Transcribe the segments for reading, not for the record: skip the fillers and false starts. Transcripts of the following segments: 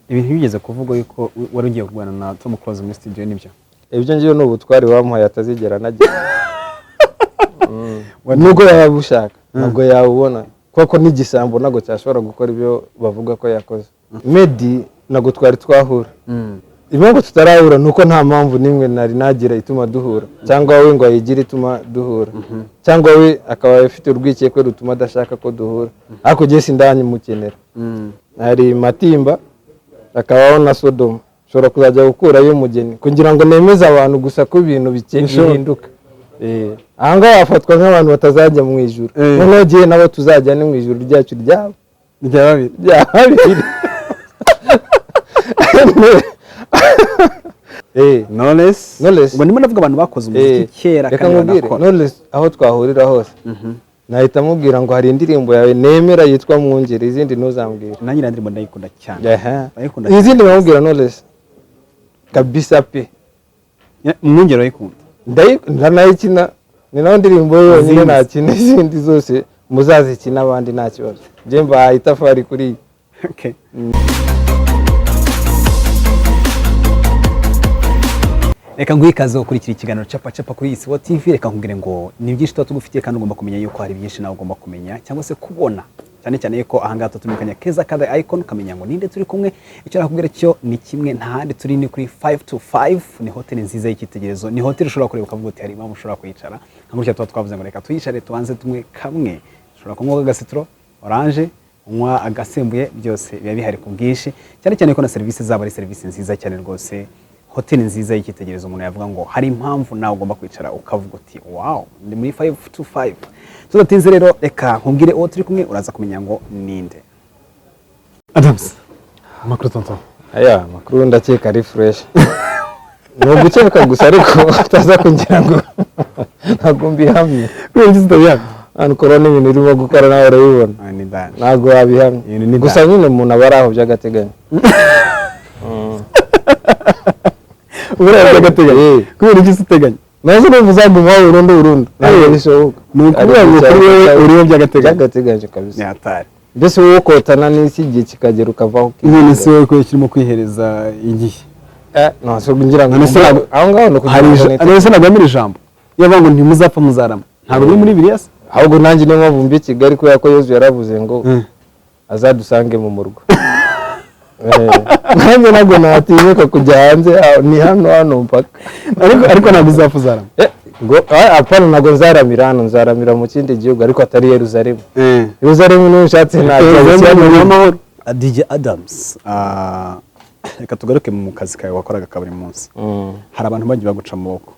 ibintu bigeze kuvuga yuko wari ugiye kubana na Tom Close muri studio nibyo ibyo ngiye n'ubutwari bamuhaye atazigera nagira nuko yabushaka ntabwo yawubona kuko n'igisambo nago cyashobora gukora ibyo bavuga ko yakoze Medi nago twari twahura impamvu tutarahura nuko nta mpamvu nimwe nari nagira ituma duhura cyangwa we ngo ayigira ituma duhura cyangwa we akaba afite urwikekwe rutuma adashaka ko duhura ariko je sindanye mukenera hari Matimba akabaho na Sodoma shobora kuzajya gukurayo umugeni kugira ngo nemeze abantu gusa ko ibintu bihinduka ahanga bafatwa nk'abantu batazajya mu ijuru noneho giye nabo tuzajya ni mu ijuru ryacu ryabo ryabiri Knowless ngo ndimo ndavuga abantu bakoze umuziki kera kandi Knowless aho twahurira hose nahita mubwira ngo hari indirimbo yawe nemera yitwa Mwungeri izindi ntuzambwira nanjye ndirimbo ndayikunda cyane izindi bamubwira Knowless kabisa pe Mwungeri ayikunda ndanayikina ni naho ndirimbo yonyine nakina izindi zose muzazikina abandi nta kibazo je mba itafari kuri okay reka nguikaze ukurikira ikiganiro CHAPA kuri ISIBO TV reka nkubwire ngo ni byinshi tugufitiye kandi ugomba kumenya yuko hari byinshi nawe ugomba kumenya cyangwa se kubona cyane cyane yuko ahanga tutumikanya keza kandi icon kamenya ngo ninde turi kumwe icyo nakubwira cyo ni kimwe ntahandi turi ni kuri 525 ni hotel nziza y'ikitegerezo ni hotel ushobora kureba ukavuga uti hari impamvu ushobora kwicara nk'uko tuba twavuze ngo reka tuyicare tubanze tumwe kamwe ushobora kunywa agasitro orange unywa agasembuye byose biba bihari ku bwinshi cyane cyane ko na service zabo ari service nziza cyane rwose hotel nziza y'ikitegerezo umuntu yavuga ngo hari impamvu nawe ugomba kwicara ukavuga uti wow ndi muri 525 tudatinze rero reka nkubwire uwo turi kumwe uraza kumenya ngo ninde Adamz makuru tonto makuru ndakeka ari fresh no guceka gusa ariko ataza kugira ngo ntagombi hamwe kwinjiza bya corona ibintu irimo gukora nawe urabibona ntago wabihamye gusa nyine umuntu abaraho by'agateganyo ubura by'agateganyo kubera iki uteganya nazo no muzaguma burundu ntabwo bishoboka nukuvuga ngo kuri wewe uriho by'agateganyo kabisa yatari mbese wowe kotana n'isi gihe kikagera ukavaho none se wowe ko kirimo kwihereza igihe no so ngira ngo aho ngaho no kugira se nagamira ijambo yavuga ngo ntimuzapfa muzarama ntabwo biri muri Bibiliya se ahubwo nanjye niyo mpamvu mbi Kigali ko yako Yesu yaravuze ngo azadusange mu murwa nanjye ntabwo natinyuka kujya hanze ni hano mpaka ariko ntabwo uzapfa uzarama ngo apana ntabwo nzaramira hano nzaramira mu kindi gihugu ariko atari Yerusalemu Yerusalemu ni ushatse ntabwo DJ Adamz reka tugaruke mu kazi kawe wakoraga ka buri munsi hari abantu bagiye baguca amaboko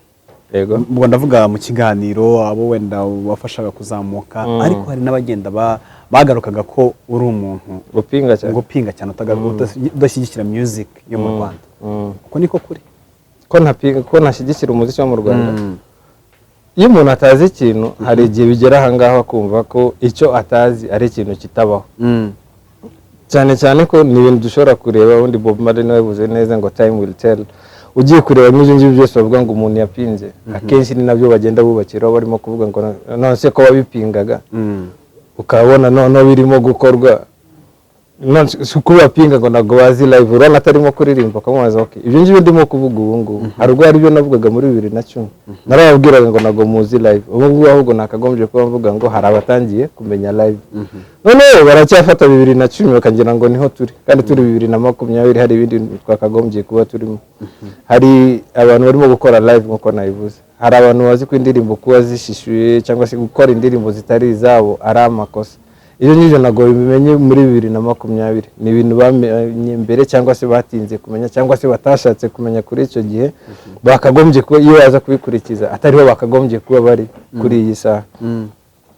yego ubwo ndavuga mu kiganiro abo wenda wafashaga kuzamuka ariko hari n'abagenda bagarukaga ko uri umuntu gupinga cyane udashyigikira music yo mu Rwanda uko niko kuri ko nashyigikira umuziki wo mu Rwanda iyo umuntu atazi ikintu hari igihe bigera ahangaho akumva ko icyo atazi ari ikintu kitabaho cyane ko ni ibintu dushobora kureba undi Bob Marley nawe yavuze neza ngo time will tell ugiye kureba n'ibyo ngibyo byose bavuga ngo umuntu yapinze akenshi ni nabyo bagenda bubakiraho barimo kuvuga ngo none se ko wabipingaga ukabona none birimo gukorwa none uko bapinga ngo nago bazi live urana atarimo kuririmba kamubaza okay ibyo ngibyo ndimo kuvuga ubu ngubu harugwa ari byo navugaga muri 2010 narababwiraga ngo nago muzi live ubu ngubu ahubwo nakagombye kuba mvuga ngo hari abatangiye kumenya live none baracyafata 2010 bakagira ngo niho turi kandi turi 2020 hari ibindi twakagombye kuba turimo hari abantu barimo gukora live nkuko nabivuze hari abantu bazi ko indirimbo kuba zishishuye cyangwa se gukora indirimbo zitari izabo ari amakosa iyo nyije nago bimenye muri 2020 ni ibintu bamenye mbere cyangwa se batinze kumenya cyangwa se batashatse kumenya kuri icyo gihe bakagombye ko iyo baza kubikurikiza atariho bakagombye kuba bari kuri iyi saha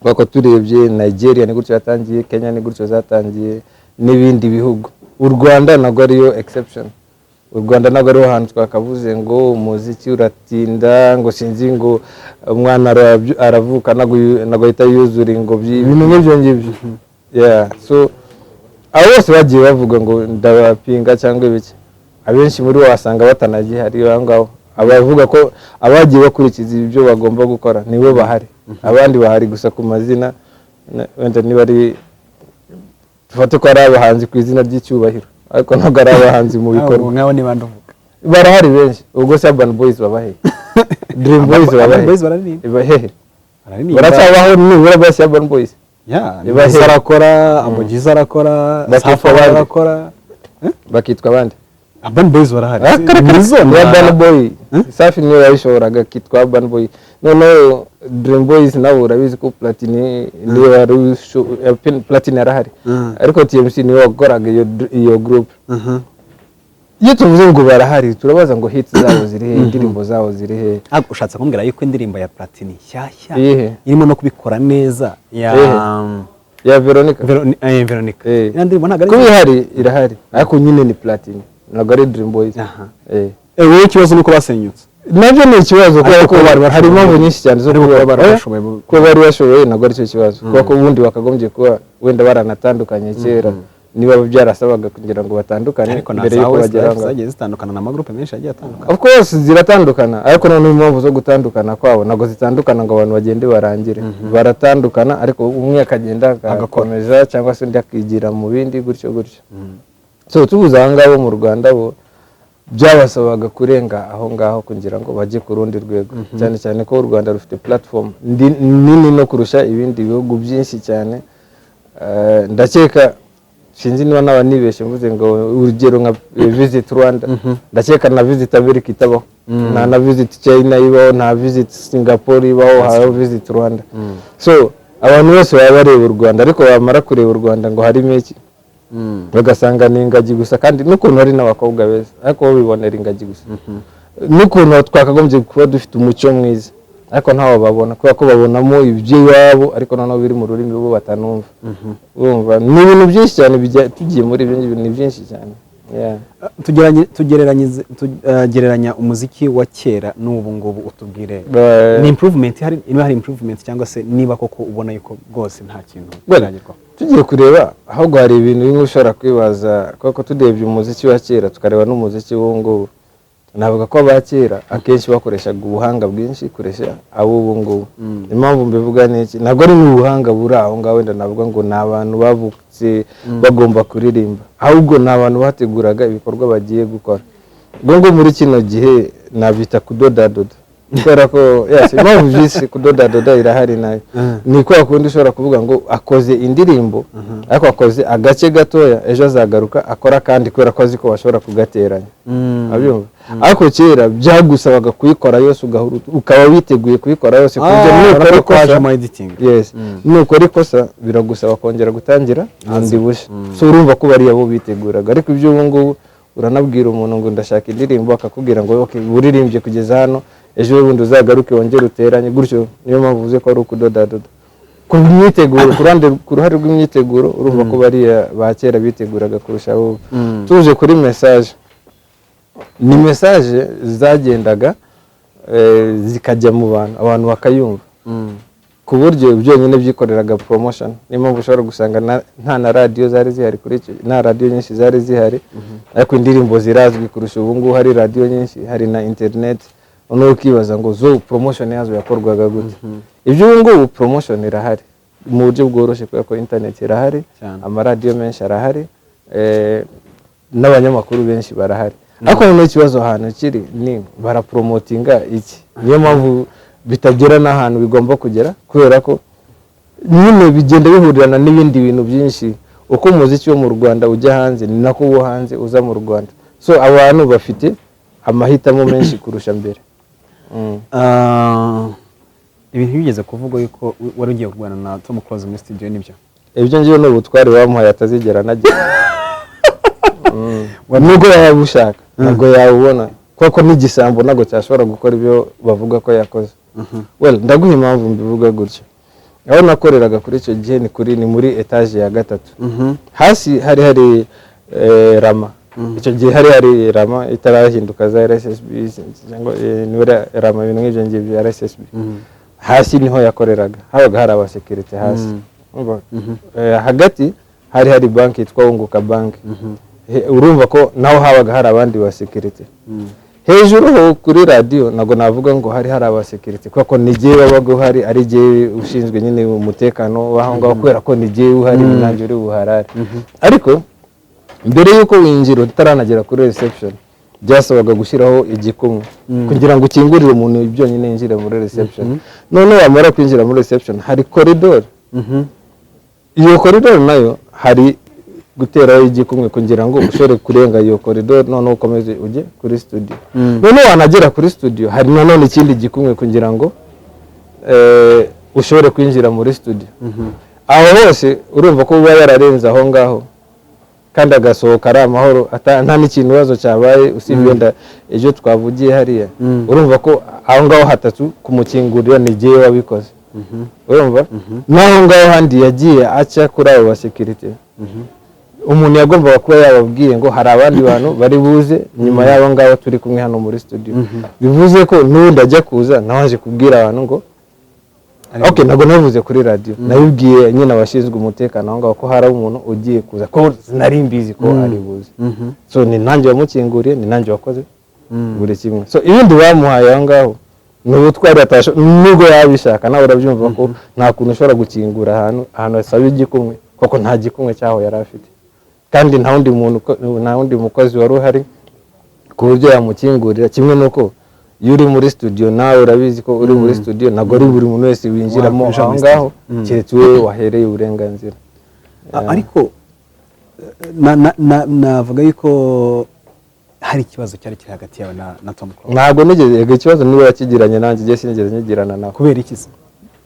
bako turebye Nigeria ni gutyo yatangiye Kenya ni gutyo zatangiye n'ibindi bihugu u Rwanda nago ariyo exception u Rwanda nago ariho hantu twakavuze ngo umuziki uratinda ngo sinzi ngo umwana aravuka nago hita yuzura ingobyi ibintu nk'ibyo ngibyo so abo bose bagiye bavuga ngo ndabapinga cyangwa ibiki abenshi muri wasanga batanagiye hari bangaho abavuga ko abagiye bakurikiza ibyo bagomba gukora nibo bahari abandi bahari gusa ku mazina wenda niba ari tufate ko ari abahanzi ku izina ry'icyubahiro ariko ntabwo ari abahanzi mu bikorwa nk'abo ni bande uvuga barahari benshi ubwo se Urban Boys babahe Dream Boys babahe bahehe baracyabaho nibura basi Urban Boys barakora Amogiza arakora Safa barakora bakitwa bande Urban Boys barahari Urban Boy Safi niyo yabishoboraga kitwa Urban Boy noneho Dream Boys nabo urabizi ko Platini niyo yari Platini yarahari ariko TMC niyo wakoraga iyo group iyo tuvuze ngo barahari turabaza ngo hits zabo ziri he indirimbo zabo ziri he ushatse kumbwira yuko indirimbo ya Platini shyashya irimo no kubikora neza ya Veronica indirimbo ntago ari kubihari irahari ariko nyine ni Platini ntabwo ari Dream Boys wowe ikibazo nuko basenyutse nabyo ni ikibazo kuko hari impamvu nyinshi cyane zo kuba bari bashoboye ntabwo ari cyo kibazo kuko ubundi bakagombye kuba wenda baranatandukanye kera niba byarasabaga kugira ngo batandukane mbere yuko bagera zagiye zitandukana na magroupe menshi agiye atandukana of course ziratandukana ariko none impamvu zo gutandukana kwabo ntabwo zitandukana ngo abantu bagende barangire baratandukana ariko umwe akagenda agakomeza cyangwa se undi akigira mu bindi gutyo so tubuze aha ngaho mu Rwanda bo byabasabaga kurenga aho ngaho kugira ngo bajye ku rundi rwego cyane cyane ko u Rwanda rufite platform nini no kurusha ibindi bihugu byinshi cyane ndakeka sinzi niba naba nibeshe mvuze ngo urugero nka Visit Rwanda ndakeka na Visit America itabaho na Visit China ibaho na Visit Singapore ibaho haho Visit Rwanda so abantu bose baba bareba u Rwanda ariko bamara kureba u Rwanda ngo harimo iki bagasanga ni ingagi gusa kandi n'ukuntu ari n'abakobwa beza ariko bo bibonera ingagi gusa n'ukuntu twakagombye kuba dufite umuco mwiza ariko ntawo babona kubera ko babonamo iby'iwabo ariko noneho biri mu rurimi rwo batanumva urumva ni ibintu byinshi cyane tugiye muri ibyo bintu byinshi cyane tugereranya umuziki wa kera n'ubu ngubu utubwire ni improvement niba hari improvement cyangwa se niba koko ubona yuko rwose nta kintu kiragirwa tugiye kureba ahubwo hari ibintu bimwe ushobora kwibaza kuko turebye umuziki wa kera tukareba n'umuziki w'ubu ngubu navuga ko abakera akenshi bakoreshaga ubuhanga bwinshi kuresha abo ngubu impamvu mbivuga niki ntabwo ari n'ubuhanga buri aho ngaho wenda navuga ngo ni abantu bavutse bagomba kuririmba ahubwo ni abantu bateguraga ibikorwa bagiye gukora ngo muri kino gihe nabita kudodadoda kubera ko impamvu byinshi kudodadoda irahari nayo ni kwa kundi ushobora kuvuga ngo akoze indirimbo ariko akoze agace gatoya ejo azagaruka akora kandi kubera ko azi ko bashobora kugateranya abyumva ariko kera byagusabaga kuyikora yose ukaba witeguye kuyikora yose nukora ikosa biragusaba kongera gutangira bundi bushya so urumva ko bari abo biteguraga ariko ibyo ubu ngubu uranabwira umuntu ngo ndashaka indirimbo akakubwira ngo buririmbye kugeza hano ejo bundi uzagaruke wongere uteranye gutyo niyo mpamvu uvuze ko ari ukudodadoda ku myiteguro ku ruhare rw'imyiteguro urumva ko bariya ba kera biteguraga kurusha abo tuje kuri message ni message zagendaga zikajya mu abantu bakayumva ku buryo byonyine byikoreraga promotion niyo mpamvu ushobora gusanga nta na radio zari zihari kuri icyo nta radio nyinshi zari zihari ariko indirimbo zirazwi kurusha ubu ngubu hari radio nyinshi hari na internet ono ukibaza ngo zo promotion yazo yakorwaga gute ibyo ubu ngubu promotion irahari mu buryo bworoshye kubera ko internet irahari amaradiyo menshi arahari n'abanyamakuru benshi barahari ariko noneho ikibazo ahantu kiri ni barapromotinga iki niyo mpamvu bitagera n'ahantu bigomba kugera kubera ko nyine bigenda bihurirana n'ibindi bintu byinshi uko umuziki wo mu Rwanda ujya hanze ni nako uwo hanze uza mu Rwanda so abantu bafite amahitamo menshi kurusha mbere ibintu bigeze kuvuga yuko wari ugiye kurwana na Tom Close muri studio nibyo ibyo ngiye n'ubutwari bamuhaye atazigera nagira nubwo yabushaka ntabwo yawubona kuko n'igisambo ntabwo cyashobora gukora ibyo bavuga ko yakoze ndaguha impamvu mbivuga gutyo aho nakoreraga kuri icyo gihe ni muri etage ya 3 hasi hari rama icyo gihe hari rama itarahinduka za RSSB cyangwa niwe rama ibintu nk'ibyo ngibyo RSSB hasi niho yakoreraga habaga hari abasekirite hasi hagati hari banki yitwa Unguka banki urumva ko naho habaga hari abandi basekirite hejuru kuri radio nago navuga ngo hari abasekirite kuko nigiye babaga uhari ari giye ushinzwe nyine umutekano waho ngaho kubera ko nigiye uhari nanjye uri buharare ariko mbere yuko winjira utaranagera kuri reception byasabaga gushyiraho igikumwe kugira ngo ukingurire umuntu byonyine yinjire muri reception. None wamara kwinjira muri reception hari corridor, iyo corridor nayo hari guteraho igikumwe kugira ngo ushobore kurenga iyo corridor none ukomeze ujye kuri studio. None wanagera kuri studio hari nanone ikindi gikumwe kugira ngo ushobore kwinjira muri studio. Aho hose urumva ko uba yararenze aho ngaho kandi agasohoka ari amahoro nta n'ikintu bazo cyabaye usibye nda ejo twavugiye hariya. Urumva ko aho ngaho hatatu kumukingurira ni giye wabikoze. Urumva naho ngaho handi yagiye aca kuri abo ba security. Umuntu yagombaga kuba yababwiye ngo hari abandi bantu bari buze nyuma y'abo ngabo turi kumwe hano muri studio. Bivuze ko n'undi ajya kuza nawaje kubwira abantu ngo okay, ntabwo navuze kuri radio, nabibwiye nyine abashinzwe umutekano aho ngaho ko hari umuntu ugiye kuza ko nari mbizi ko ari buze. So ni nanjye wamukinguriye, ni nanjye wakoze buri kimwe. So ibindi bamuhaye aho ngaho n'ubu twari atasho nubwo yabishaka nawe urabyumva ko nta kuntu ushobora gukingura ahantu asaba igikumwe kuko nta gikumwe cyaho yari afite, kandi nta wundi mukozi wari uhari ku buryo yamukingurira. Kimwe nuko iyo uri muri studio nawe urabizi ko uri muri studio ntabwo ari buri muntu wese winjiramo aho ngaho keretse wowe wahereye uburenganzira. Ariko navuga yuko hari ikibazo cyari kiri hagati yawe na Tom Close. Ntabwo nigeze ikibazo niba yakigiranye nanjye igihe sinigeze nyigirana nawe. Kubera iki se?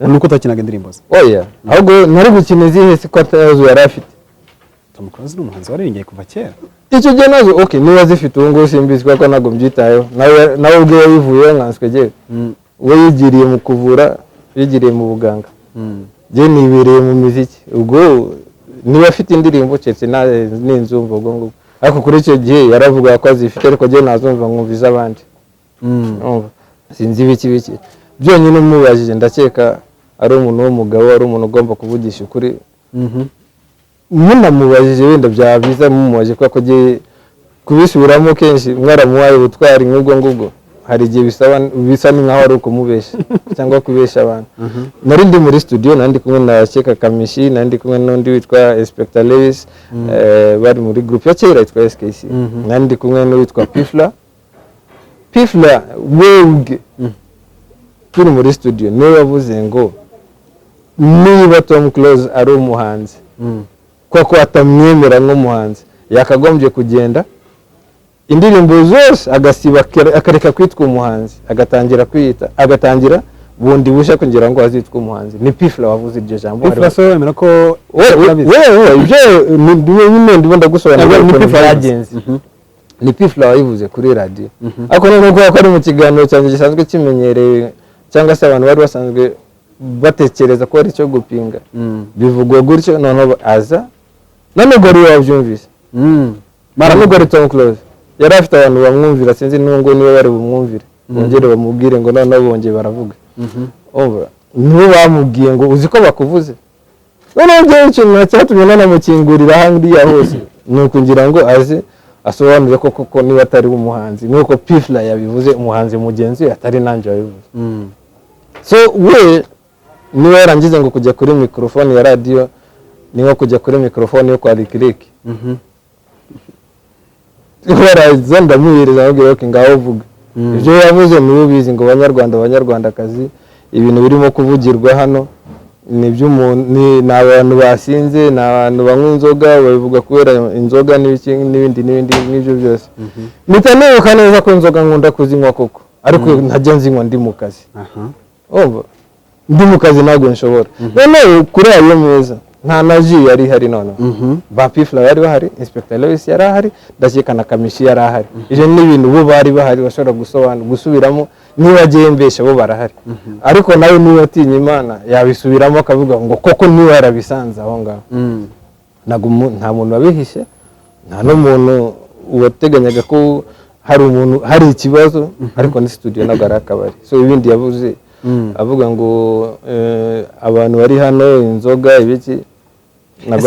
Nuko utakinaga indirimbo ze? Oya, ahubwo nari gukina izihe si ko atazo yari afite. Tom Close ni umuhanzi waririmbye kuva kera. Icyo gihe nazo okay niba zifite ubu ngubu simbizi kuko ntabwo mbyitayeho. Nawe ubwo yabivuye nkanswe gihe we yigiriye mu kuvura, yigiriye mu buganga. Je nibereye mu muziki. Ubwo niba afite indirimbo cyetse n'inzumva ubwo ngo ariko kuri icyo gihe yaravuga ko azifite ariko je nazumva nkumviza abandi. Sinzi ibiki byonyine mubajije ndakeka ari umuntu w'umugabo, ari umuntu ugomba kuvugisha ukuri. Mubajije wenda byabiza mumubaje kuko je kubisubiramo kenshi mwaramuhaye ubutwari nk'ubwo ngubwo hari igihe bisa nkaho ari ukumubesha cyangwa kubesha abantu. Nari ndi muri studio nandi kumwe na Cheka Kamishi, nandi kumwe n'undi witwa Inspector Lewis, bari muri group ya kera yitwa SKC. Nandi kumwe n'uwitwa Pifla Wege. Turi muri studio niwe wavuze ngo niba Tom Close ari umuhanzi kuko atamwemera nk'umuhanzi yakagombye kugenda indirimbo zose agasiba akareka kwitwa umuhanzi agatangira bundi busha kugira ngo azitwa umuhanzi. Ni Pifla wavuze iryo jambo. Pifla so yemera ko ibyo ndimo ndagusobanurira ni Pifla yagenze. Ni Pifla wayivuze kuri radio. Ariko none ko ari mu kiganiro cyanjye gisanzwe kimenyereye cyangwa se abantu bari basanzwe batekereza ko ari cyo gupinga bivugwa gutyo none aza none gori wabyumvise. Maramugori Tom Close yari afite abantu bamwumvira, sinzi n'ubwo niwe bari bumwumvire bongere bamubwire ngo none bongeye baravuga. Niwe bamubwiye ngo uzi ko bakuvuze. None byo ikintu cyatumye nanamukingurira handi ya hose nuko ngira ngo aze asobanure ko koko niba atari umuhanzi nuko Pifla yabivuze umuhanzi mugenzi atari nanjye wabivuze. So we niwe yarangize ngo kujya kuri microphone ya radio niho kujya kuri microphone yo kwa Rikiriki. Waraza ndamwireza ngo okay ngaho vuga. Ibyo yavuze niwe bizi ngo abanyarwandakazi ibintu birimo kuvugirwa hano ni by'umuntu ni abantu basinze, ni abantu banywa inzoga babivuga kubera inzoga n'ibindi n'ibyo byose. Nitanebuka neza ko inzoga nkunda kuzinywa koko ariko ntajya nzinywa ndi mu kazi. Ndi mu kazi ntabwo nshobora. None kuri ayo meza nta naji yari hari none. Ba Pifla yari bahari, Inspector Lewis yari ahari, ndakeka na Kamishi yari ahari. Ije n'ibintu bo bari bahari bashobora gusubiramo niba agiye mbesha bo barahari. Ariko nawe niba atinya Imana yabisubiramo akavuga ngo koko niba yarabisanze aho ngaho. Nta muntu wabihishe, nta n'umuntu wateganyaga ko hari ikibazo ariko ni studio ntabwo ari akabari. So ibindi yavuze avuga ngo abantu bari hano inzoga ibiki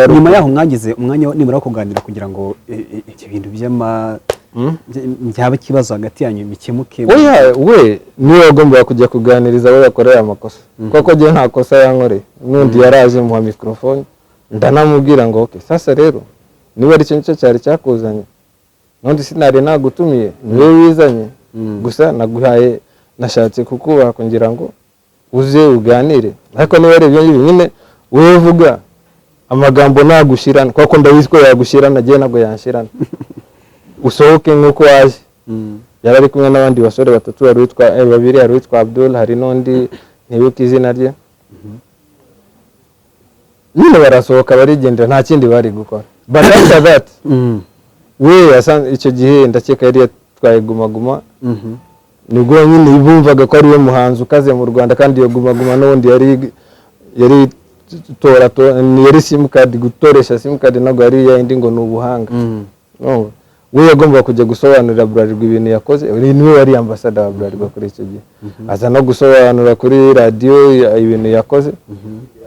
nyuma yaho mwagize umwanya nimara kuganira kugira ngo iki bintu byaba ikibazo hagati yanyu bikemuke. We niwe wagombaga kujya kuganiriza abo yakoreye amakosa kuko je nta kosa yankoreye. N'undi yaraje mu microphone ndanamubwira ngo okay sasa rero niba ari cyo cyari cyakuzanye none sinari nagutumiye niwe wizanye gusa naguhaye nashatse kukubaha kugira ngo uze uganire ariko niba ari ibyo nyine wewe vuga amagambo nagushirana kuko ndabizi ko yagushirana agiye nabwo yanshirana usohoke nkuko waje yari ari kumwe n'abandi basore batatu babiri ari witwa Abdul hari n'undi ntibuka izina rye nyine barasohoka barigendera nta kindi bari gukora but after that we yasan icyo gihe ndakeka yari yatwaye guma nibwo nyine bumvaga ko ari we muhanzi ukaze mu Rwanda kandi iyo guma n'undi yari yari simukadi gutoresha simukadi nago yari yindi ngo n'ubuhanga we yagomba kujya gusobanurira Bralirwa ibintu yakoze niwe wari ambassador wa Bralirwa kuri icyo gihe aza no gusobanura kuri radio ibintu yakoze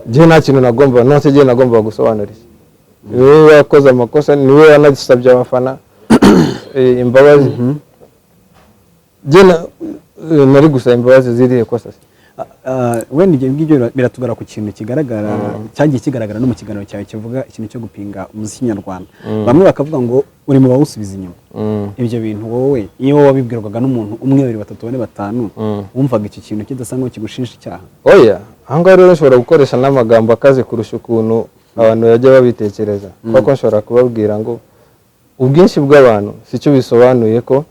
je nta kintu nagomba nose je nagomba gusobanurira niwe yakoze amakosa niwe yanasabye abafana imbabazi je nari gusaba imbabazi zirihe kosa wenda ibyo ngibyo biratugara ku kintu kigaragara cyagiye kigaragara no mu kiganiro cyawe kivuga ikintu cyo gupinga umuziki nyarwanda bamwe bakavuga ngo uri mu bawusubiza inyuma ibyo bintu wowe iyo wabibwirwaga n'umuntu umwe 2 3 4 5 wumvaga iki kintu kidasanga ngo kigushinja icyaha oya ahanga rero nshobora gukoresha n'amagambo akaze kurusha ukuntu abantu yajya babitekereza kuko nshobora kubabwira ngo ubwinshi bw'abantu sicyo bisobanuye ko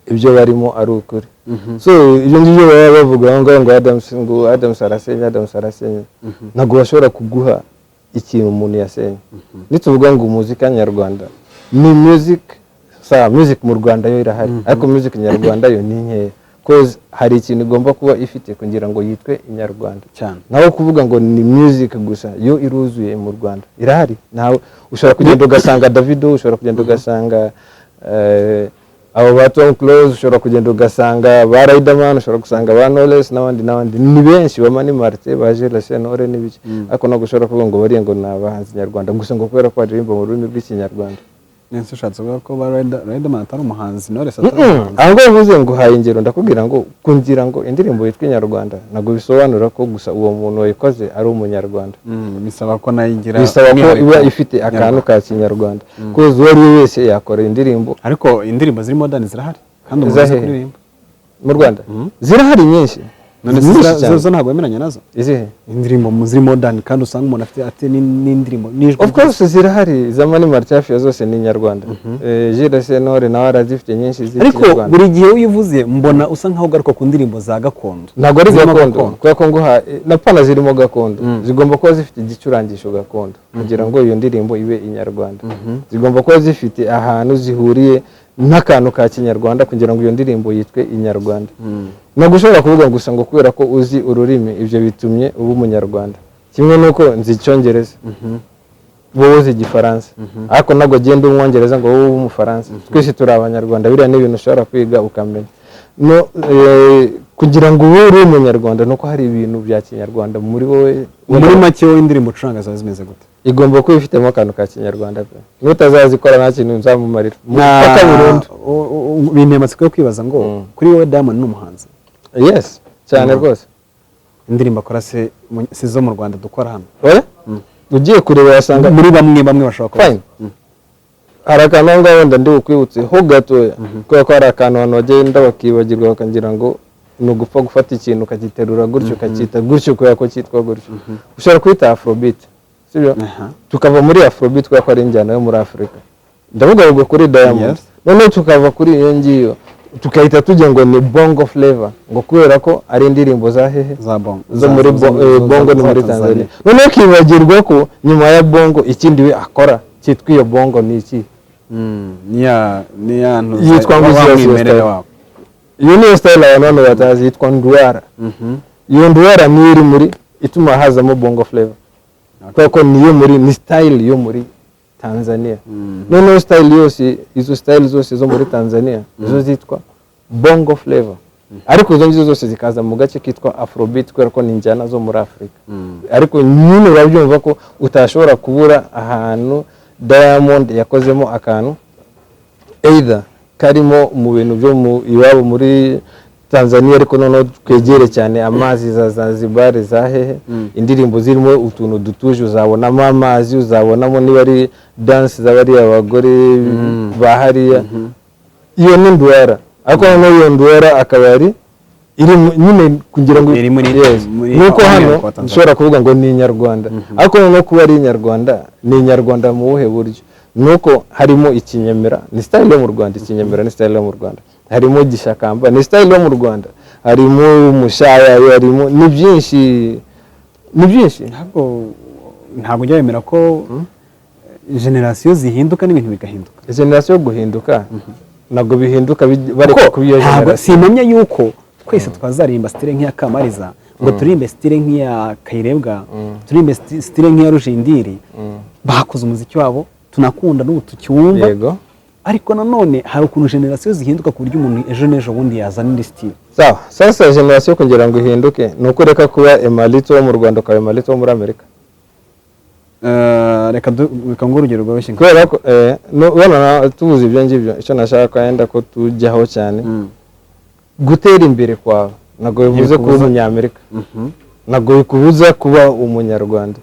ibyo barimo ari ukuri so ibyo ngibyo baba bavuga ngo Adamz arasenye ntabwo bashobora kuguha ikintu umuntu yasenye nituvuga ngo umuzika nyarwanda ni music mu Rwanda yo irahari ariko music nyarwanda yo ni nkeya cause hari ikintu igomba kuba ifite kugira ngo yitwe inyarwanda cyane naho kuvuga ngo ni music gusa yo iruzuye mu Rwanda irahari nawe ushobora kugenda ugasanga Davido ushobora kugenda ugasanga abo baton close ushobora kugenda ugasanga ba Riderman ushobora gusanga ba Knowless n'abandi ni benshi ba Mani Martin baje la Senore n'ibiki ariko no gushobora kuvuga ngo bari ngo nabahanzi nyarwanda gusa ngo kubera ko aririmba mu rurimi rw'ikinyarwanda nese ushatse ko ba Riderman atari umuhanzi Knowless ahubwo bivuze ngo haye ingero ndakubwira ngo kungira ngo indirimbo yitwa inyarwanda nago bisobanura ko gusa uwo muntu wayikoze ari umunyarwanda bisaba ko nayigira bisaba ko iba ifite akantu ka kinyarwanda kuko uwo ari wese yakora indirimbo ariko indirimbo ziri modern zirahari kandi umuzi kuririmba mu Rwanda zirahari nyinshi none zo ntabwo wemeranya nazo izihe indirimbo muziri modern kandi usanga umuntu afite ate n'indirimbo nijwe of course zirahari za Mani Martin zose ni nyarwanda Jira Senore nawe arazifite nyinshi ziri ariko buri gihe uyivuze mbona usa nkaho garuka ku ndirimbo za gakondo ntabwo ari gakondo kuko ngo na pana zirimo gakondo zigomba kuba zifite igicurangisho gakondo kugira ngo iyo ndirimbo ibe inyarwanda zigomba kuba zifite ahantu zihuriye n'akantu ka kinyarwanda kugira ngo iyo ndirimbo yitwe inyarwanda no gushobora kuvuga gusa ngo kubera ko uzi ururimi ibyo bitumye uba umunyarwanda kimwe nuko nzi icyongereza wowe uzi igifaransa ariko ntabwo genda umwongereza ngo wowe ube umufaransa twese turi abanyarwanda biriya n'ibintu ushobora kwiga ukamenya no kugira ngo ube uri umunyarwanda nuko hari ibintu bya kinyarwanda muri wowe muri make wowe indirimbo ucuranga zawe zimeze gute igomba kuba ifitemo akantu ka kinyarwanda pe n'utazazikora nta kintu nzamumarira mpaka burundu binematsiko yo kwibaza ngo kuri wowe Diamond n'umuhanzi yes cyane rwose indirimbo akora se zo mu Rwanda dukora hano ugiye kureba wasanga muri bamwe bashobora kuba fine hari akantu aho ngaho wenda ndi bukwibutse ho gatoya kubera ko hari akantu abantu bagenda bakibagirwa bakagira ngo ni ugupfa gufata ikintu ukagiterura gutyo ukacyita gutyo kubera ko cyitwa gutyo ushobora kwita afrobeat sibyo tukava muri afrobeat kubera ko ari injyana yo muri Afurika ndavuga ngo kuri Diamond none tukava kuri iyo ngiyo tukahita tujya ngo ni bongo flavor ngo kubera ko ari indirimbo za hehe za bongo zo muri bongo ni muri Tanzania none ukibagirwa ko nyuma ya bongo ikindi we akora cyitwa iyo bongo ni iki niya yitwa ngo wamwimerere wabo iyo ni style abantu batazi yitwa ndwara iyo ndwara ni iri muri ituma hazamo bongo flavor kuko niyo muri ni style yo muri Tanzania none style yose izo style zose zo muri Tanzania zo zitwa bongo flavor ariko izo ngizo zose zikaza mu gace kitwa afrobeat kubera ko ni injyana zo muri Afurika ariko nyine urabyumva ko utashobora kubura ahantu Diamond yakozemo akantu either karimo mu bintu byo mu iwabo muri Tanzania ariko noneho twegere cyane amazi za Zanzibar za hehe indirimbo zirimo utuntu dutuje uzabonamo amazi uzabonamo niba ari dance z'abari abagore bahariya iyo ni ndwara ariko noneho iyo ndwara akaba ari iri nyine kugira ngo nuko hano nshobora kuvuga ngo ni Inyarwanda ariko noneho kuba ari Inyarwanda ni Inyarwanda mu buhe buryo nuko harimo ikinyemera ni style yo mu Rwanda ikinyemera ni style yo mu Rwanda harimo gishakamba ni style yo mu Rwanda harimo umushaya harimo ni byinshi ntabwo njya yemera ko generation zihinduka n'ibintu bigahinduka generation guhinduka ntabwo bihinduka bareka kubiyo generation simamya yuko twese twazarimba style nk'iya Kamariza ngo turimbe style nk'iya Kayirebwa turimbe style nk'iya Rujindiri bakoze umuziki wabo tunakunda n'ubu tukiwumva yego ariko nanone hari ukuntu generation zihinduka ku buryo umuntu ejo n'ejo bundi yazana indi style sawa sasa generation kugira ngo ihinduke nuko reka kuba Emmalito wo mu Rwanda ka Emmalito wo muri Amerika reka ngo urugero rworoshye kubera ko ubona tubuze ibyo ngibyo icyo nashaka kwenda ko tujyaho cyane gutera imbere kwawe ntabwo bivuze kuba umunyamerika ntabwo bikubuza kuba umunyarwanda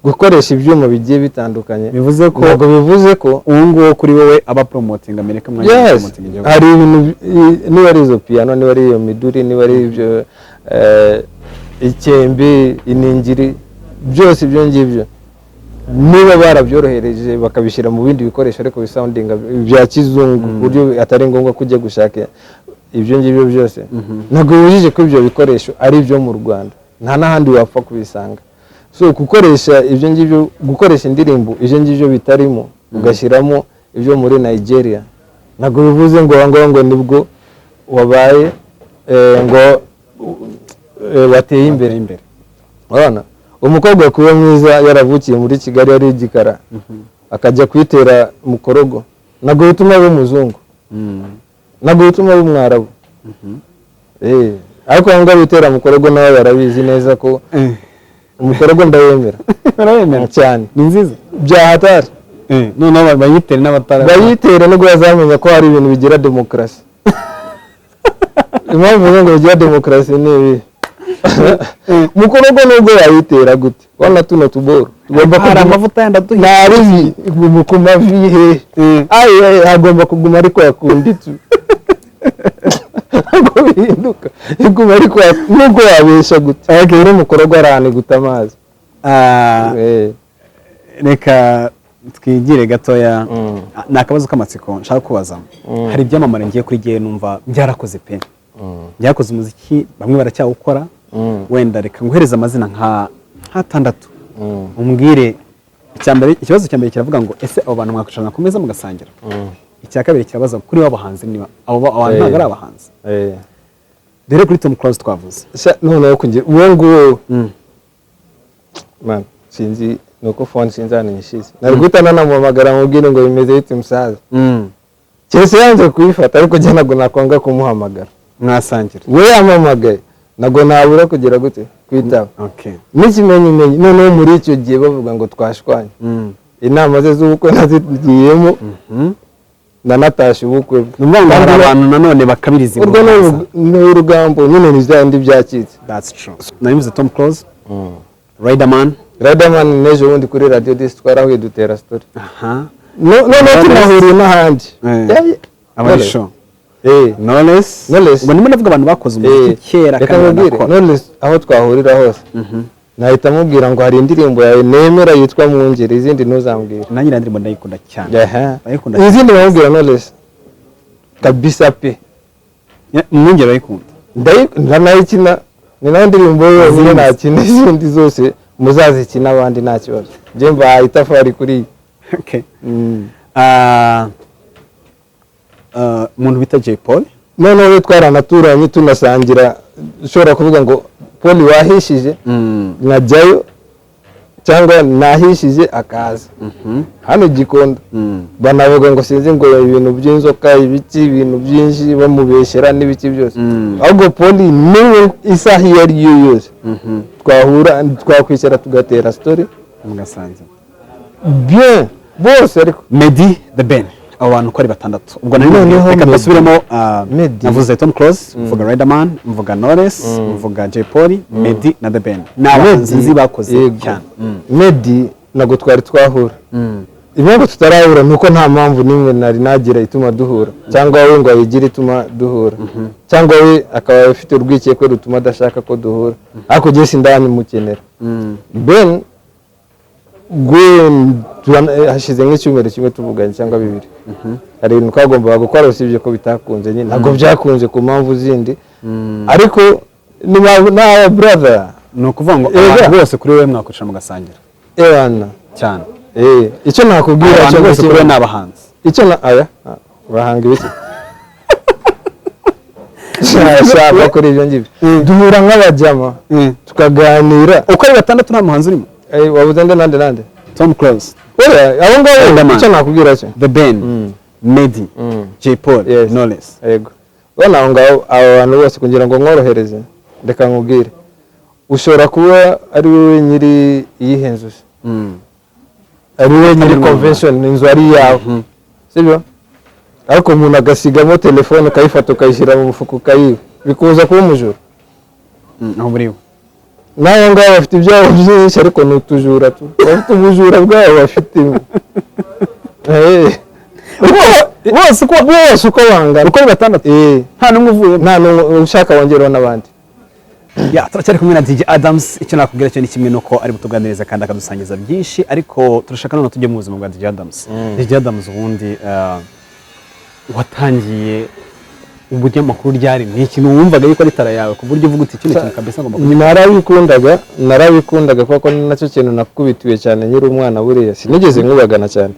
gukoresha ibyuma bigiye bitandukanye bivuze ko ntabwo bivuze ko ubu ngubu kuri wowe aba promoting Amerika hari ibintu niba ari izo piano niba ari iyo miduri niba ari ibyo ikembe iningiri byose ibyo ngibyo niba barabyorohereje bakabishyira mu bindi bikoresho ariko bisoundinga bya kizungu buryo atari ngombwa kujya gushaka ibyo ngibyo byose ntabwo bibujije ko ibyo bikoresho ari ibyo mu Rwanda nta n'ahandi wapfa kubisanga so gukoresha ibyo ngibyo gukoresha indirimbo ibyo ngibyo bitarimo ugashyiramo ibyo muri Nigeria ntabwo bivuze ngo nibwo wabaye ngo wateye imbere urabona umukobwa kuba mwiza yaravukiye muri Kigali ari igikara akajya kwitera mukorogo ntabwo bituma aba umuzungu ntabwo bituma aba umwarabu ariko ngo bitera mukorogo nawe barabizi neza ko umukorogo ndawemera cyane ni nziza byahatari none bayitere n'abatara bayitere nubwo bazamenya ko hari ibintu bigira demokarasi impamvu ngo bigira demokarasi ni ibi mukorogo nubwo yayitera gute wana tuno tuboro tugomba hari amavuta yanda narizi ku mavi he agomba kuguma ariko yakundi tu ngo bihinduka iguma ariko nubwo yabesha gute rero mukorogo arane guta amazi reka twigire gatoya nakabazo k'amatsiko nshaka kubaza hari ibyamamare ngiye kuri gihe numva byarakoze pe byakoze umuziki bamwe baracyawukora wenda reka nguhereza amazina nka 6 umbwire ikibazo cya mbere kiravuga ngo ese abo bantu mwakwicana ku meza mugasangira icya kabiri kirabaza kuri w'abahanzi niba abo bantu ntabwo ari abahanzi dore kuri Tom Close twavuze noneho kugira uwo nguwo man sinzi nuko phone sinzana nyishize nari gutana namuhamagara mubwire ngo bimeze bite musaza cyese yanze kuyifata ariko jye ntabwo nakwanga kumuhamagara mwasangira we yamamagaye ntabwo nabura kugira gute kwitaba n'ikimenyimenyi noneho muri icyo gihe bavuga ngo twashwanye inama ze z'ubukwe nazigiyemo nanatashe ubukwe hari abantu nanone bakabiriza urwo n'urugambo nyine n'izindi byacitse that's true nayivuze Tom Close Riderman nejo wundi kuri radio dis twarahuye dutera story no tunahuriye n'ahandi abarisho Knowless ngo ndimo navuga abantu bakoze umuziki kera kandi Knowless aho twahurira hose nahita mubwira ngo hari indirimbo yawe nemera yitwa Mwungeri izindi ntuzambwira nanjye ndirimbo ndayikunda cyane izindi bamubwira Knowless kabisa pe Mwungeri ayikunda ndanayikina ni nayo ndirimbo yonyine nakina izindi zose muzazikina abandi nta kibazo je mba itafari kuri umuntu bita Jay Paul noneho twaranaturanye tunasangira ushobora kuvuga ngo Paul wahishije nkajyayo cyangwa nahishije akaza hano Gikondo banavuga ngo sinzi ngo ibintu by'inzoka ibiki ibintu byinshi bamubeshera n'ibiki byose ahubwo Paul niwe isaha iyo ari yo yose twahura twakwicara tugatera story mugasanze bien bose ariko Medi the Ben abo bantu ko ari batandatu ubwo noneho reka basubiremo navuze Tom Close mvuga Riderman mvuga Knowless mvuga J Polly Meddy na The Ben n'abahanzi bakoze cyane Meddy nago twari twahura impamvu tutarahura nuko nta mpamvu nimwe nari nagira ituma duhura cyangwa we ngo ayigire ituma duhura cyangwa we akaba afite urwikekwe rutuma adashaka ko duhura ariko je sindani mukenera Ben hashize nk'icyumweru kimwe tuvuganye cyangwa bibiri hari ibintu twagombaga gukora usibye ko bitakunze nyine ntabwo byakunze ku mpamvu zindi ariko na brother ni ukuvuga ngo abantu bose kuri wewe mwakoresha mugasangira cyane icyo nakubwira cyo bose kuri n'abahanzi icyo na aya bahanga ibiki shaka kuri ibyo ngibyo duhura nk'abajyama tukaganira uko ari batandatu nta muhanzi urimo wabuze nande Tom Close abo ngabo icyo nakubwira cyo The Ben Meddy J Polly Knowless yego bana aho ngaho abo bantu bose kugira ngo nkorohereze ndeka nkubwire ushobora kuba ari wowe nyiri yihenzuze ari wowe nyiri convention inzu ari yawe sibyo ariko umuntu agasigamo telefone ukayifata ukayishyira mu mufuka ukayiba bikuza kuba umujura aho buriwe nayo ngaho bafite ibyabo byinshi ariko ni utujura tu bafite ubujura bwabo bafite bose uko bangana uko ari batandatu nta n'umwe uvuye nta n'umwe ushaka wongeraho n'abandi turacyari kumwe na DJ Adamz icyo nakubwira cyo ni kimwe nuko ari butuganiriza kandi akadusangiza byinshi ariko turashaka none tujye mu buzima bwa DJ Adamz DJ Adamz ubundi watangiye uburyo amakuru ryari ni ikintu wumvaga yuko ari tara yawe ku buryo uvuga uti kino kintu kabisa ngomba narabikundaga kuko nacyo kintu nakubitiwe cyane nyiri umwana buriya sinigeze nkubagana cyane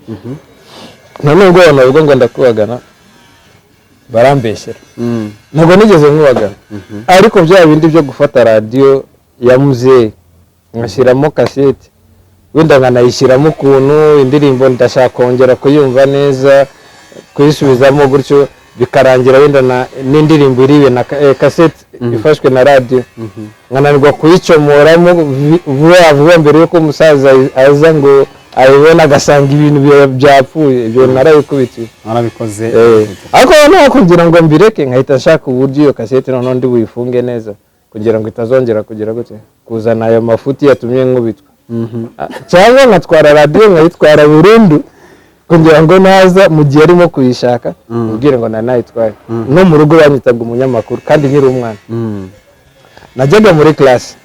nta nubwo abantu bavuga ngo ndakubagana barambeshyera ntabwo nigeze nkubagana ariko bya bindi byo gufata radio ya muzehe ngashyiramo kasete wenda nkanayishyiramo ukuntu indirimbo ndashaka kongera kuyumva neza kuyisubizamo gutyo bikarangira wenda n'indirimbo iriwe na kasete ifashwe na radio nkananirwa kuyicomoramo vuba mbere yuko umusaza aza ngo ayibona agasanga ibintu byapfuye ibyo narabikubitiye narabikoze ariko noneho kugira ngo mbireke nkahita nshaka uburyo iyo kasete noneho ndi buyifunge neza kugira ngo itazongera kugira gute kuzana ayo mafuti yatumye nkubitwa cyangwa nkatwara radio nkayitwara burundu kugira ngo naza mu gihe arimo kuyishaka ubwire ngo nanayitwaye no mu rugo banyitaga umunyamakuru kandi nyiri umwana najyaga muri class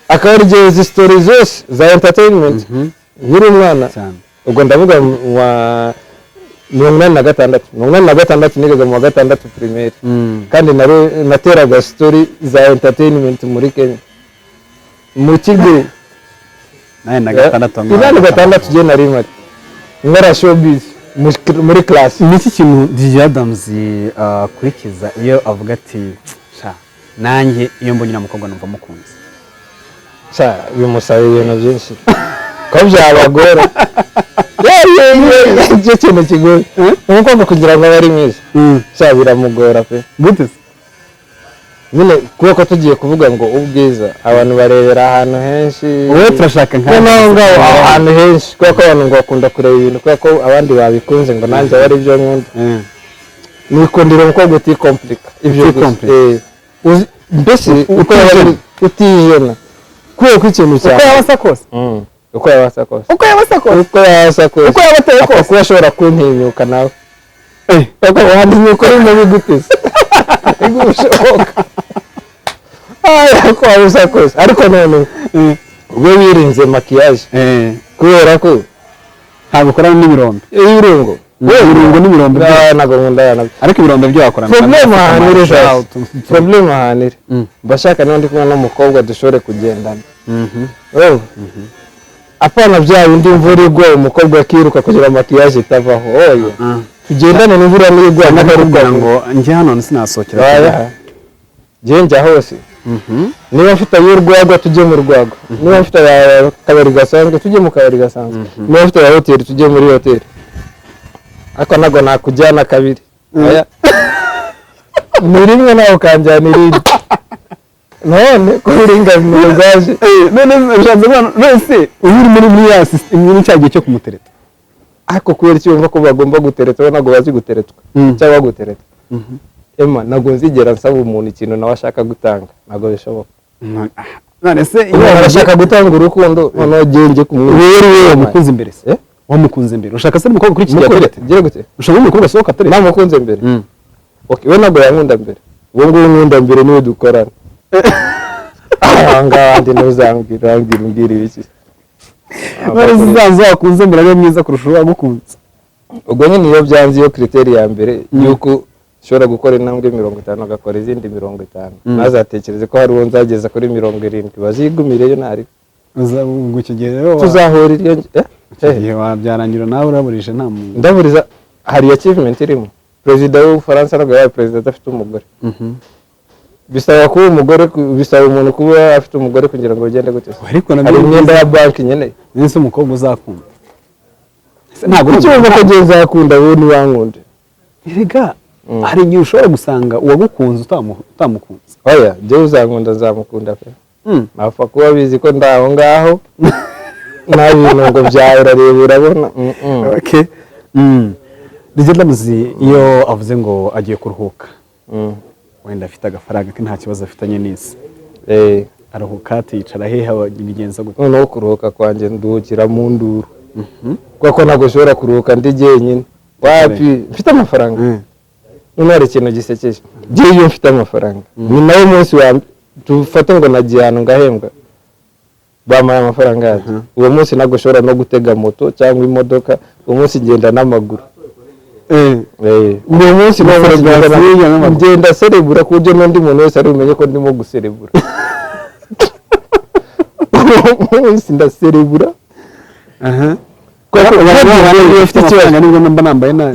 akaba ari izi stories zose za entertainment nyiri umwana ubwo ndavuga wa 86 nigaga mu wa gatandatu primaire kandi nateraga story za entertainment muri Kenya mu kigo na gatandatu je nari mari ngara showbiz muri class niki kintu DJ Adamz kurikiza iyo avuga ati sha nanjye iyo mbonye namukobwa numva mukunze sha bimusaba ibintu byinshi ko byabagora je kintu kigoye umukobwa kugira ngo bari mwiza sha biramugora pe gute nyine kuko tugiye kuvuga ngo ubwiza abantu barebera ahantu henshi wowe turashaka ngaho ahantu henshi kuko abantu ngo bakunda kureba ibintu kuko abandi babikunze ngo nanjye bari byo nkunda nikundira umukobwa uti complica ibyo mbese uko yabari utijena kuko ikintu cyane uko yabasa kose uko yabateye kose kuko ashobora kuntinyuka nawe kuko wandi nuko ari mu bigutse igushoboka ko wabasa kose ariko none we wirinze makiyaje kubera ko ntabwo ukorana n'ibirombe ibirungo n'ibirombe ntabwo nkunda yana ariko ibirombe byo wakorana problem ahanire bashaka n'undi kumwe n'umukobwa dushore kugendana apana bya bindi imvura igwa umukobwa akiruka kugira makiyaje itavaho oya tugendane n'imvura n'igwa n'akarubwira ngo njye hano sinasohokera je njya hose niba mfite y'urwagwa tujye mu rwagwa niba mfite kabari gasanzwe tujye mu kabari gasanzwe niba mfite ya hoteli tujye muri hoteli ariko nago nakujyana kabiri oya ni rimwe nawe ukanjyana irindi none ko uringa mwizaje none ushanze none se uri muri ya system cyagiye cyo kumutereta ariko kubera icyo bumva ko bagomba guteretwa ntabwo bazi guteretwa cyangwa guteretwa. Emma ntabwo nzigera nsaba umuntu ikintu nawe ashaka gutanga, ntabwo bishoboka. none se iyo arashaka gutanga urukundo noneho genge wewe wamukunze imbere se wamukunze imbere ushaka se umukobwa kuri kigiye terete gira gute ushaka umukobwa sohoka terete namukunze imbere okay we ntabwo yankunda mbere uwo nguwo nkunda mbere niwe dukorana ngandi ntuzambwira mbwira iki bari zizazo wakunze mbere ari mwiza kurusha uwagukunze ubwo nyine iyo byanze iyo criteria ya mbere yuko shora gukora intambwe 50 agakora izindi 50 nazatekereze ko hari uwo nzageza kuri 70 bazigumireyo nari uzabungukigero tuzahurira wabyarangira nawe uraburije nta muntu ndaburiza hari achievement irimo president w'Ufaransa nabwo yabaye president afite umugore bisaba kuba umugore bisaba umuntu kuba afite umugore kugira ngo ugende gute ariko hari imyenda ya banki nyene nese umukobwa uzakunda ntabwo cyumva ko genza yakunda wowe ni wankunde erega hari igihe ushobora gusanga uwagukunze utamukunze oya je uzankunda nzamukunda pe apfa kuba bizi ko ndaho ngaho nta bintu ngo byawe urareba urabona okay Adamz iyo avuze ngo agiye kuruhuka wenda afite agafaranga ke nta kibazo afitanye n'isi aruhuka aticara hehe abigenza gute noneho kuruhuka kwanjye nduhukira mu nduru kuko ntabwo ushobora kuruhuka ndi jyenyine wapi mfite amafaranga none hari ikintu gisekeje jyewe iyo mfite amafaranga ni nawe munsi wa tufate ngo nagiye ahantu ngahembwa bampaye amafaranga yacu uwo munsi ntabwo ushobora no gutega moto cyangwa imodoka uwo munsi ngenda n'amaguru uwo munsi ngenda serebura ku buryo n'undi muntu wese ari bumenye ko ndimo guserebura uwo munsi ndaserebura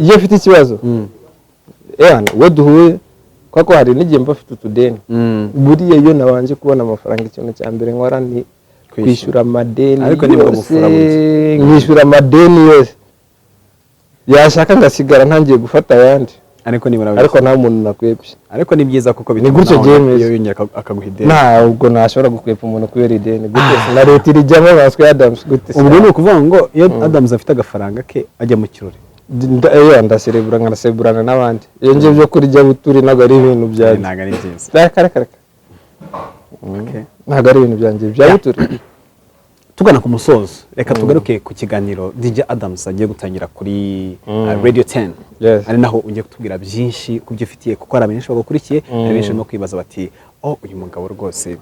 iyo ufite ikibazo we duhuye kuko hari n'igihe mba afite utudeni buriya iyo nabanje kubona amafaranga ikintu cya mbere nkora ni kwishyura amadeni yose nkishyura amadeni yose yashaka ngasigara ntangiye gufata ayandi ariko nta muntu nakwepye ariko ni byiza kuko ni gutyo byemeye iyo yongera akaguha ideni ntabwo nashobora gukwepa umuntu kubera ideni gute na leta irijyamo baswe Adamz gute ubwo ni ukuvuga ngo iyo Adamz afite agafaranga ke ajya mu kirori ndaserebura nkanaseburana n'abandi iyo ngiye byo kurya buturi ntabwo ari ibintu byanjye ntabwo ari byiza ntabwo ari ibintu byanjye bya buturi tugana ku musozo reka tugaruke ku kiganiro DJ Adamz agiye gutangira kuri Radio 10 ari naho ugiye kutubwira byinshi kubyo ufitiye kuko ari abenshi bagukurikiye ari benshi no kwibaza bati uyu mugabo rwose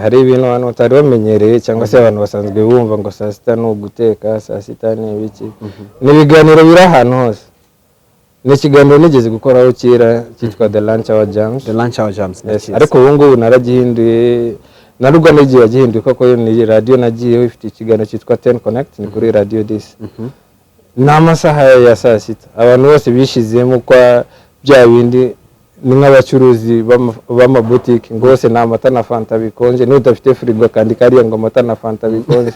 hari ibintu abantu batari bamenyereye cyangwa se abantu basanzwe bumva ngo saa sita ni uguteka saa sita ni ibiki ni ibiganiro biri ahantu hose ni ikiganiro nigeze gukoraho kera cyitwa The Lunch Hour Jams ariko ubu ngubu naragihinduye narubwo nagiye yagihinduye kuko ni radio nagiye ifite ikiganiro cyitwa 10 Connect ni kuri radio 10 n'amasaha ya saa sita abantu bose bishizemo kwa bya bindi ni nk'abacuruzi b'amabutike ngo bose ni amata na fanta bikonje n'udafite firigo kandi kariya ngo amata na fanta bikonje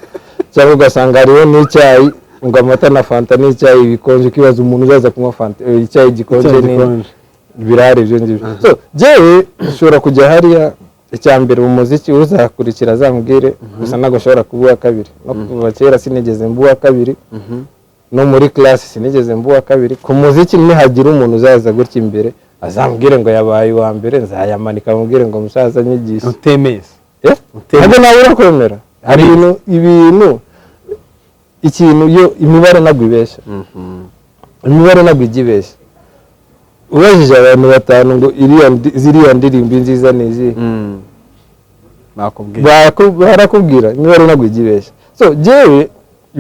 cyangwa ugasanga hariho n'icyayi ngo amata na fanta n'icyayi bikonje ukibaza umuntu uzaza kunywa fanta icyayi gikonje ni birare ibyo ngibyo so jewe ushobora kujya hariya icyambere mu muziki uzakurikira azambwire gusa ntabwo ushobora kuba kabiri no kuva kera sinigeze mbuwa kabiri no muri class sinigeze mbuwa kabiri ku muziki nihagira umuntu uzaza gutya imbere azambwire ngo yabaye wa mbere nzayamanika mubwire ngo musaza nyigisha utemeze ntabwo nawe urakwemera hari ibintu ikintu yo imibare ntabwo ibeshya imibare ntabwo igibeshya ubajije abantu batanu ngo ziriya ndirimbo nziza n'izi barakubwira imibare ntabwo igibeshya so jewe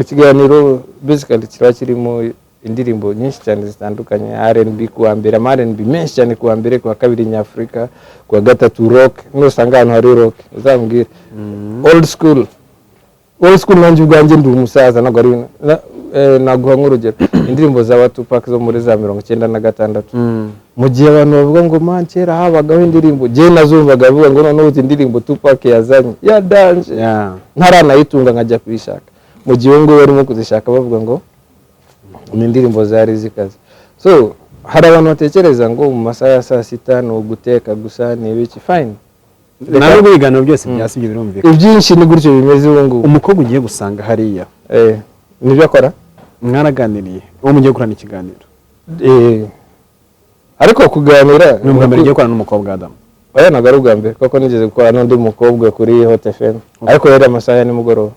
ikiganiro basically kiba kirimo indirimbo nyinshi cyane zitandukanye R&B kuwa mbere R&B menshi cyane kuwa mbere kuwa kabiri nyafrika kuwa gatatu rock nusanga ahantu hari rock uzambwira old school nanjye ubwanjye ndi umusaza ntabwo ari naguha nk'urugero indirimbo za Tupac zo muri za 96 mu gihe abantu bavuga ngo man kera habagaho indirimbo je nazumvaga bavuga ngo none uzi indirimbo Tupac yazanye ya danje ntaranayitunga nkajya kwishaka mu gihe ngo barimo kuzishaka bavuga ngo ni indirimbo zari zikaze so hari abantu batekereza ngo mu masaha ya saa sita ni uguteka gusa ni ibiki fine nawe biganiro byose byasibye birumvikana ibyinshi ni gutyo bimeze ubu ngubu umukobwa ugiye gusanga hariya nibyo akora mwaraganiriye uwo mugiye gukorana ikiganiro ariko kuganira ni ubwa mbere ugiye gukorana n'umukobwa Adam? oya ntabwo ari ubwa mbere kuko nigeze gukora n'undi mukobwa kuri Hot FM ariko yari amasaha ya nimugoroba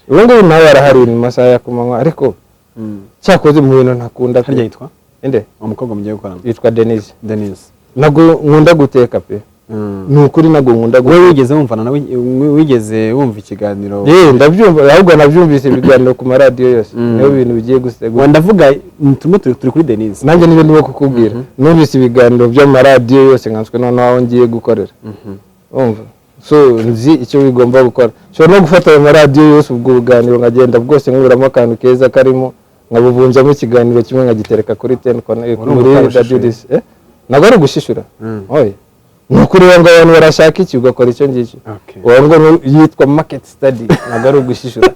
ubu ngubu nawe arahari mu masaha ya kumanywa ariko cyakoze mu bintu ntakunda harya yitwa inde umukobwa mugiye gukorana? yitwa Denise. Ntabwo nkunda guteka pe ni ukuri ntabwo nkunda guteka. wowe wigeze wumvana nawe wigeze wumva ikiganiro? ndabyumva ahubwo nabyumvise ibiganiro ku maradiyo yose niyo bintu bigiye gutegura ndavuga turi kuri Denise nanjye niba ndimo kukubwira numvise ibiganiro by'amaradiyo yose nkanswe noneho aho ngiye gukorera umva so nzi icyo bigomba gukora nshobora no gufata ayo maradiyo yose ubwo buganiro nkagenda bwose nkuramo akantu keza karimo nkabuvunjamo ikiganiro kimwe nkagitereka kuri 10 kuri dadis ntabwo ari gushishura oya ni ukuri ngo abantu barashaka iki ugakora icyo ngicyo uwo ngo yitwa market study ntabwo ari ugushishura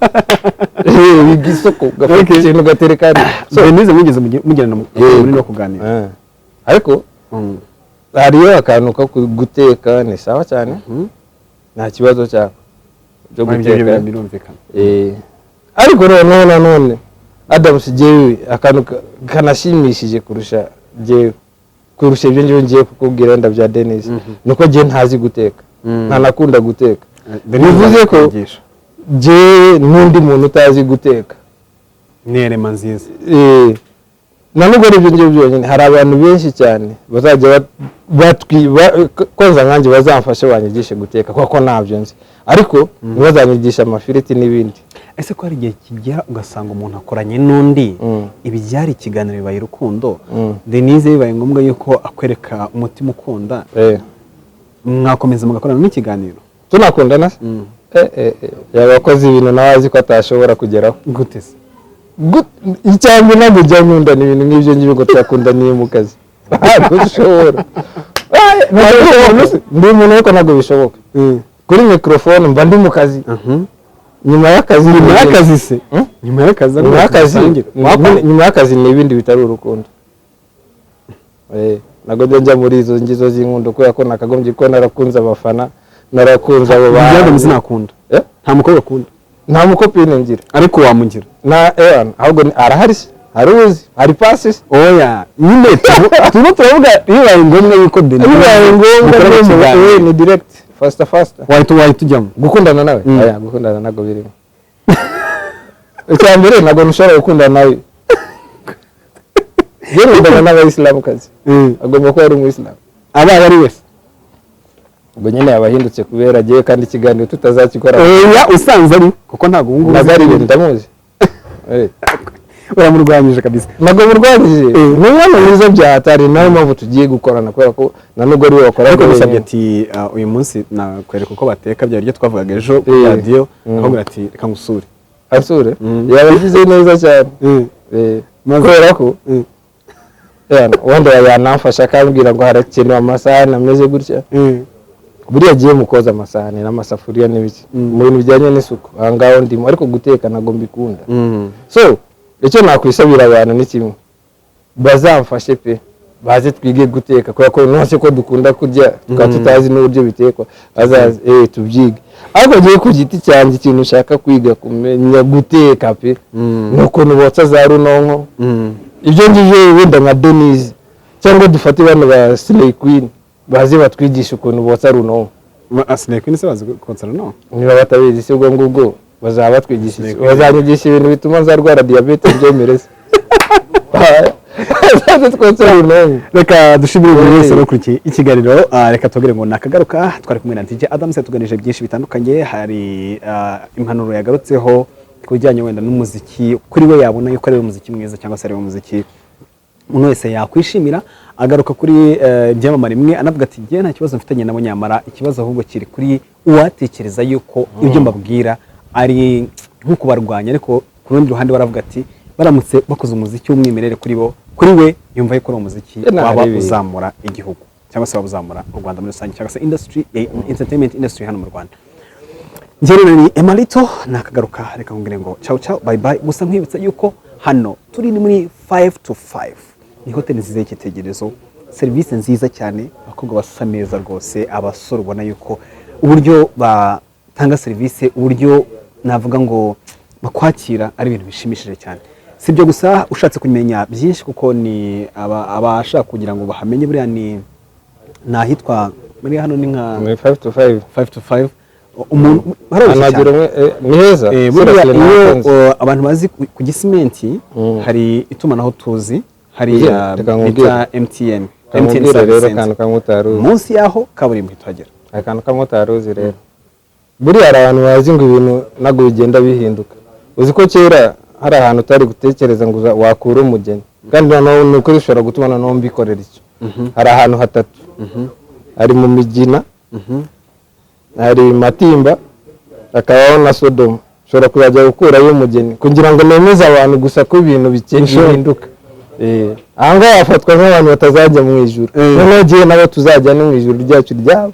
wiga isoko ugafata ikintu ugatereka so Denise mwigeze mugirana muri no kuganira ariko hariyo akantu ko guteka ni sawa cyane nta kibazo cyako byo guteka birumvikana ariko none Adamz jewe akantu kanashimishije kurusha ibyo njye ngiye kukubwira wenda bya Denise nuko je ntazi guteka ntanakunda guteka bivuze ko je n'undi muntu utazi guteka nerema nziza nanubwo ari ibyo ngibyo byonyine hari abantu benshi cyane bazajya koza nkanjye bazamfasha banyigishe guteka kuko ntabyo nzi ariko ntibazanyigisha amafiriti n'ibindi. Ese ko hari igihe kigera ugasanga umuntu akoranye n'undi ibibyara ikiganiro bibaye urukundo Denise bibaye ngombwa yuko akwereka umutima ukunda mwakomeza mugakorana n'ikiganiro? Tunakundana yabakoze ibintu nawe azi ko atashobora kugeraho. Gute se? Icyambi ntabwo ujya nkunda n'ibintu nk'ibyo ngibyo ngo twakundaniye mu kazi ntabwo ushobora ndi umuntu ariko ntabwo bishoboka kuri mikrofone mba ndi mu kazi nyuma y'akazi se nyuma y'akazi ni ibindi bitari urukundo ntabwo njya muri izo ngizo z'inkundo kubera ko nakagombye ko narakunze abafana narakunze abo bantu Adamz nakunda nta mukobwa akunda nta mukopine ngira ariko wamugira na ahubwo arahari hari uzi hari passes oya nyine turavuga bibaye ngombwa yuko bibaye ngombwa ni direct faster wahita ujyamo gukundana nawe aya gukundana ntabwo birimo icyambere ntabwo nshobora gukundana nawe yewe ndabona n'abayisilamu kazi agomba kuba ari umuyisilamu aba ari wese ubwo nyine yabahindutse kubera agiye kandi ikiganiro tutazakikora oya usanze ari kuko ntabwo ubu ngubu ndamuzi uramurwanyije kabisa ntabwo murwanyije ni umwana mwiza bya hatari nayo mpamvu tugiye gukorana kubera ko na nubwo ari we wakora ariko bisabye ati uyu munsi nakwereka uko bateka bya biryo twavugaga ejo kuri radiyo ahubwo ati reka ngusure asure yabagize neza cyane kubera ko wenda yanamfasha akambwira ngo harakenewe amasahani ameze gutya buriya agiye mu koza amasahani n'amasafuriya n'ibiki mu bintu bijyanye n'isuku aha ngaho ndimo ariko guteka ntabwo mbikunda so icyo nakwisabira abantu ni kimwe bazamfashe pe baze twige guteka kubera ko nose ko dukunda kurya tukaba tutazi n'uburyo bitekwa azaze tubyige ariko ngiye ku giti cyanjye ikintu ushaka kwiga kumenya guteka pe ni ukuntu botsa za runonko ibyo ngibyo wenda nka Denise cyangwa dufate bano ba Slay Queen baze batwigisha ukuntu botsa runonko. Slay Queen se bazi kotsa runonko? Niba batabizi se ubwo ngubwo bazaba batwigisha bazanyigisha ibintu bituma nzarwara diabete byemereze reka dushimire buri wese no kuri ikiganiro reka tubwire ngo nakagaruka twari kumwe na DJ Adamz tuganije byinshi bitandukanye hari impanuro yagarutseho kujyanye wenda n'umuziki kuri we yabona yuko ari umuziki mwiza cyangwa se ari umuziki umuntu wese yakwishimira agaruka kuri byamamare rimwe anavuga ati ngiye nta kibazo mfitanye nabo nyamara ikibazo ahubwo kiri kuri uwatekereza yuko ibyo mbabwira ari nko kubarwanya ariko ku rundi ruhande baravuga ati baramutse bakoze umuziki w'umwimerere kuri bo kuri we yumva yuko ari umuziki waba uzamura igihugu cyangwa se waba uzamura u Rwanda muri rusange cyangwa se industry entertainment industry hano mu Rwanda. Njyewe ni Emmalito nakagaruka reka ngire ngo ciao ciao bye bye gusa nkwibutsa yuko hano turi muri 5 to 5 ni hotel nziza y'ikitegerezo service nziza cyane abakobwa basa neza rwose abasore ubona yuko uburyo batanga service uburyo navuga ngo bakwakira ari ibintu bishimishije cyane sibyo gusa ushatse kumenya byinshi kuko ni abashaka kugira ngo bahamenye buriya ni nahitwa muri hano ni nka 5 to 5 to 5 umuntu anagira ni heza buriya iyo abantu bazi ku gisimenti hari itumanaho tuzi hari bita MTN rero kantu kamutaruzi munsi yaho kaburimbo hitagera akantu kamutaruzi rero buriya hari abantu bazi ngo ibintu nago bigenda bihinduka uzi ko kera hari ahantu utari gutekereza ngo wakura umugeni kandi noneho nuko bishobora gutuma noneho mbikorera icyo hari ahantu hatatu hari mu Migina hari Matimba akabaho na Sodoma ushobora kuzajya gukurayo umugeni kugira ngo nemeze abantu gusa ko ibintu bihinduka aha ngaha hafatwa nk'abantu batazajya mu ijuru noneho gihe nabo tuzajya no mu ijuru ryacu ryabo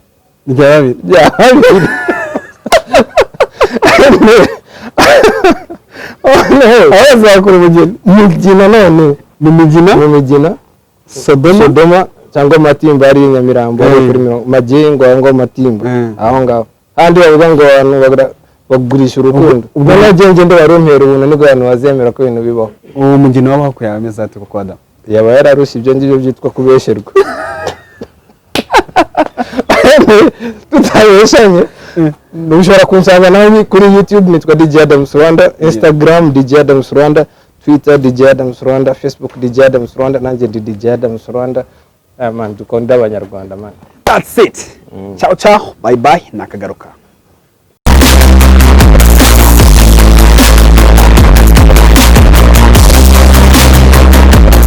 aho zakora umugeni Migina none mu Migina Sodoma cyangwa Matimba ari Nyamirambo kuri Magengo ngo Matimba aho ngaho handi bavuga ngo abantu bagurisha urukundo ubwo nagenge ndo barompera ubuntu nibwo abantu bazemera ko ibintu bibaho uwo mugeni waba kuya ameze ate ko Adam yaba yararushye ibyo ngibyo byitwa kubesherwa tutayeshanye ushobora kunsanga nawe kuri YouTube nitwa DJ Adamz Rwanda, Instagram DJ Adamz Rwanda, Twitter DJ Adamz Rwanda, Facebook DJ Adamz Rwanda, nanjye DJ Adamz Rwanda. Man dukunda abanyarwanda man. That's it. Ciao ciao, bye bye, nakagaruka.